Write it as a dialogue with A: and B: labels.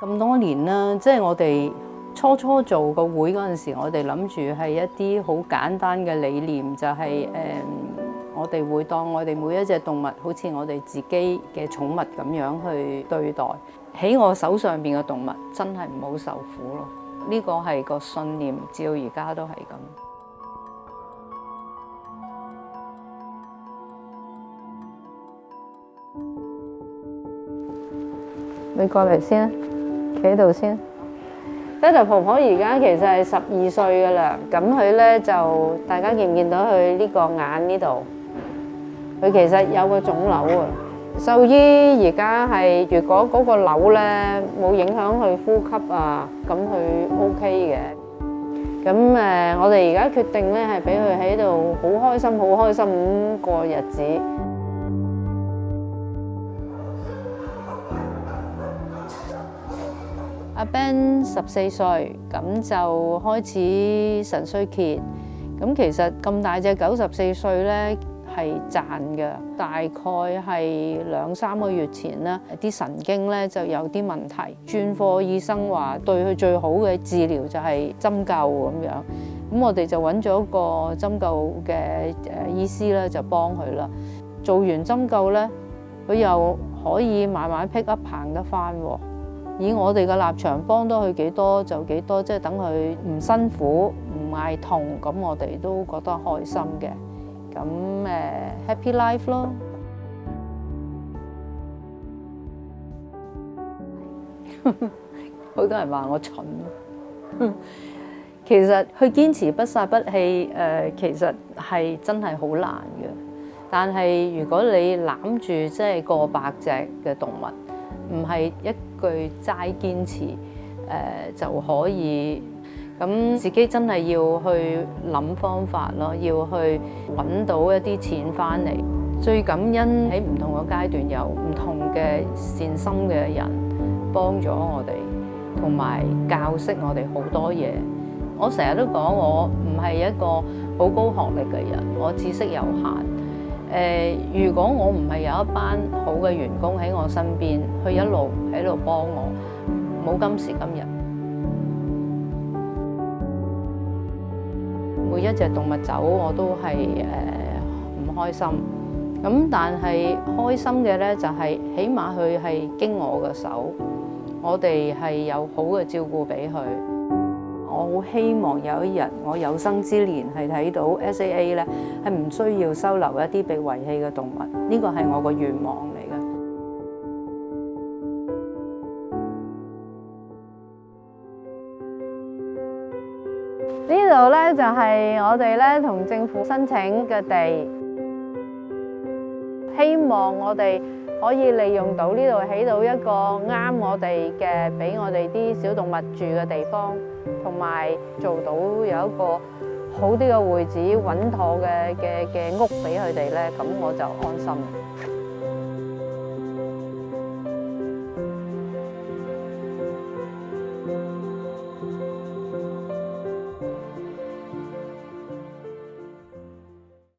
A: 咁多年啦，即係我哋初做個會嗰陣時，我哋諗住係一啲好簡單嘅理念，就係我哋會當我哋每一隻動物好似我哋自己嘅寵物咁樣去對待。喺我手上邊嘅動物真係唔好受苦咯。呢個係個信念，至到而家都係咁。你過嚟先，企喺度先。Beta 婆婆而家其實係12歲㗎啦，咁佢咧就大家見唔見到佢呢個眼呢度？佢其實有個腫瘤啊。獸醫而家係如果嗰個瘤咧冇影響佢呼吸啊，咁佢 OK 嘅。咁我哋而家決定咧係俾佢喺度好開心咁過日子。阿 Ben 14歲，咁就開始腎衰竭。咁其實咁大隻狗14歲咧係賺嘅，大概係2-3個月前啦，啲神經咧就有啲問題。專科醫生話對佢最好嘅治療就係針灸咁樣。咁我哋就揾咗個針灸嘅醫師咧，就幫佢啦。做完針灸咧，佢又可以慢慢 pick up 行得返喎。以我哋嘅立場，幫到佢幾多就幾多，即係等佢唔辛苦、唔嗌痛，咁我哋都覺得開心嘅。咁happy life 咯。好多人話我蠢咯。其實佢堅持不殺不棄，其實係真係好難嘅。但係如果你攬住即係過百隻嘅動物，唔係一句齋堅持就可以，咁自己真係要去諗方法咯，要去揾到一啲錢翻嚟。最感恩喺唔同嘅階段有唔同嘅善心嘅人幫咗我哋，同埋教識我哋好多嘢。我成日都講我唔係一個好高學歷嘅人，我知識有限。如果我唔係有一班好嘅員工喺我身邊，佢一路喺度幫我，冇今時今日。每一隻動物走，我都係唔開心。咁但係開心嘅咧，就係起碼佢係經我嘅手，我哋係有好嘅照顧俾佢。我好希望有一日我有生之年係睇到 SAA 咧，係唔需要收留一啲被遺棄嘅動物，呢個係我個願望嚟嘅。呢度咧就係我哋咧同政府申請嘅地，希望我哋可以利用到呢度起到一個啱我哋嘅，俾我哋啲小動物住嘅地方。同埋做到有一個好啲嘅會址、穩妥嘅屋俾佢哋咧，咁我就安心。